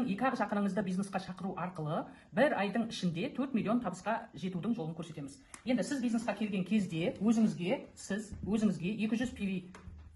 сіздің екі жақыныңызды бизнесқа шақыру арқылы бір айдың ішінде 4 миллион табысқа жетудің жолын көрсетеміз. Енді сіз бизнесқа келген кезде өзіңізге 200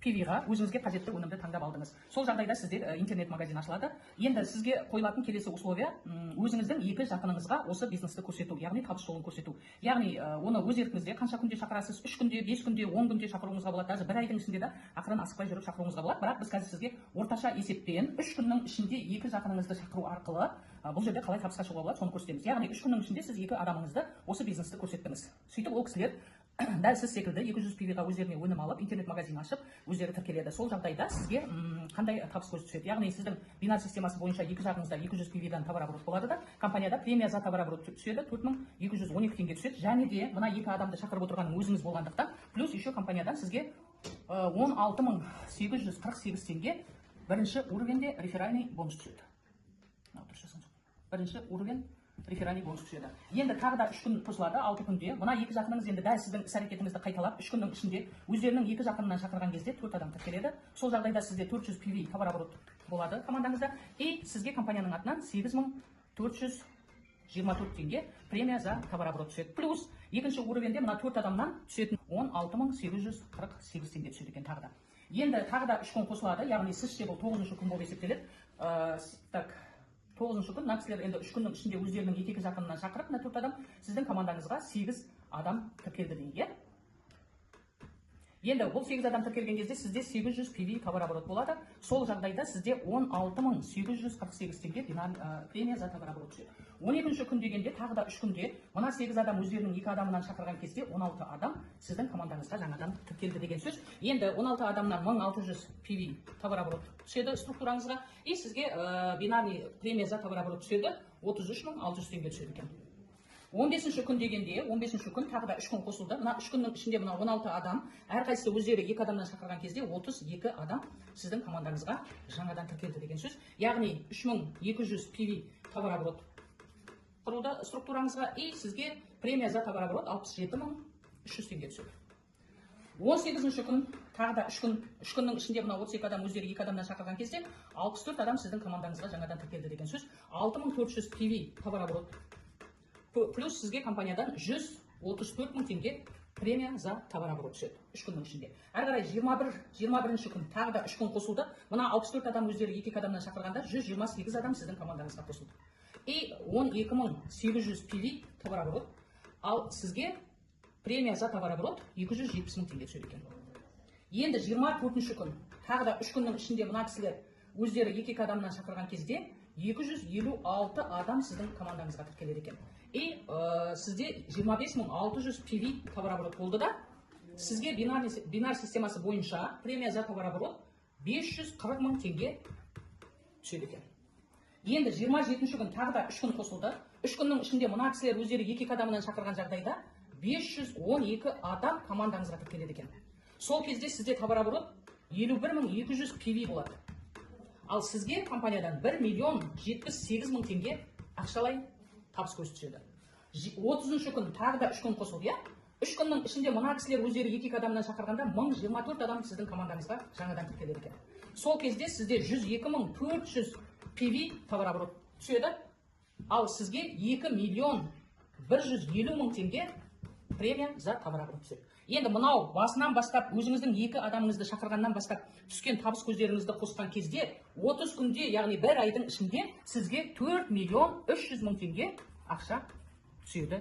PV-ға өзіңізге қажетті өнімді таңдап алдыңыз. Сол жағдайда сізде интернет-магазин ашылады. Енді сізге қойылатын келесі условия өзіңіздің екі жақыныңызға осы бизнесті көрсету, яғни табыс жолын көрсету. Яғни оны өз еркіңізде қанша күнде шақырасыз, 3 күнде, 5 күнде, 10 күнде шақыруыңызға болады. Даже бір айдың ішінде де ақырын асықпай жүріп шақыруыңызға болады. Бірақ біз қазір сізге орташа есеппен 3 күннің ішінде екі жақыныңызды шақыру арқылы бұл жерде қалай табысқа шығуға болады, соны көрсетеміз. Яғни 3 күннің ішінде сіз екі адамыңызды осы бизнесті көрсеттіңіз. Сөйтіп ол кісілер дәл сіз секілді 200 PV-ға өздеріне өнім алып, интернет-магазин ашып, өздері тіркеледі. Сол жағдайда сізге қандай табыс көзі түседі? Яғни сіздің бинар системасы бойынша екі жағыңызда 200 PV-дан товарооборот болады да, компанияда премия за товароборот түседі, 4212 теңге түседі. Және де мына екі адамды шақырып отырғаның өзіңіз болғандықтан, плюс еще компаниядан сізге 16848 теңге бірінші уровеньде реферальный бонус түседі. Бірінші уровень реферальный бонус түседі. Енді тағы да 3 күн қосылады, 6 күнде. Мына екі жақыныңыз енді дәл сіздің іс-әрекетіңізді қайталап, 3 күннің ішінде өздерінің екі жақынынан шақырған кезде 4 адам тіркеледі. Сол жағдайда сізде 400 PV товарооборот болады командаңызда. И сізге компанияның атынан 8424 теңге премия за товарооборот түседі. Плюс екінші уровеньде мына 4 адамнан түсетін 16848 теңге түседі екен тағы да. Енді тағы да 3 күн қосылады, яғни сізше бұл 9-шы күн болып есептеледі. 9-шы күн, мына кісілер енді 3 күннің ішінде өздерінің екі жақынынан шақырып, мына 4 адам сіздің командаңызға 8 адам тіркелді дейік. Енді бұл 8 адам тіркелген кезде сізде 800 PV товарооборот болады. Сол жағдайда сізде 16848 теңге премия за товарооборот түседі. 12-ші күн дегенде тағы да 3 күнде мына 8 адам өздерінің екі адамынан шақырған кезде 16 адам сіздің командаңызға жаңадан тіркелді деген сөз. Енді 16 адамнан 1600 PV товарооборот түседі структураңызға, и сізге бинарный премия за товарооборот түседі, 33600 теңге түседі екен. 15-ші күн дегенде, 15-ші күн тағы да 3 күн қосылды. Мына 3 күннің ішінде мына 16 адам, әрқайсысы өздері екі адамнан шақырған кезде 32 адам сіздің командаңызға жаңадан тіркелді деген сөз. Яғни 3200 PV товарооборот құрылды структураңызға, и сізге премия за товарооборот 67300 теңге түседі. 18-ші күн тағы да 3 күннің ішінде мына 32 адам өздері екі адамнан шақырған кезде 64 адам сіздің командаңызға жаңадан тіркелді деген сөз. 6400 PV товарооборот плюс сізге компаниядан 134 мың теңге премия за товарооборот түседі 3 күннің ішінде. Әрі қарай 21-ші күн тағы да 3 күн қосылды. Мына 64 адам өздері екі адамнан шақырғанда 128 адам сіздің командаңызға қосылды. И 12800 PV товарооборот, ал сізге премия за товарооборот 270 мың теңге түседі екен. Енді 24-ші күн тағы да 3 күннің ішінде мына кісілер өздері екі адамнан шақырған кезде 256 адам сіздің командаңызға тіркеледі екен. И сізде 25600 PV товарооборот болды да, сізге бинар системасы бойынша премия за товарооборот 540 мың теңге түседі екен. Енді 27-ші күн тағы да 3 күн қосылды. 3 күннің ішінде мына кісілер өздері екі адамынан шақырған жағдайда 512 адам командаңызға тіркеледі екен. Сол кезде сізде товарооборот 51200 PV болады. Ал сізге компаниядан 1 078 000 теңге ақшалай табыс көзі түседі. 30-ші күн тағы да 3 күн қосылды. 3 күннің ішінде мына кісілер өздері екі адамнан шақырғанда 1024 адам сіздің командаңызға жаңадан тіркеледі екен. Сол кезде сізде 102 400 PV товарооборот түседі. Ал сізге 2 150 000 теңге премия за товарооборот түседі. Енді мынау басынан бастап өзіңіздің екі адамыңызды шақырғаннан бастап түскен табыс көздеріңізді қосқан кезде 30 күнде, яғни бір айдың ішінде сізге 4 300 000 теңге ақша түседі.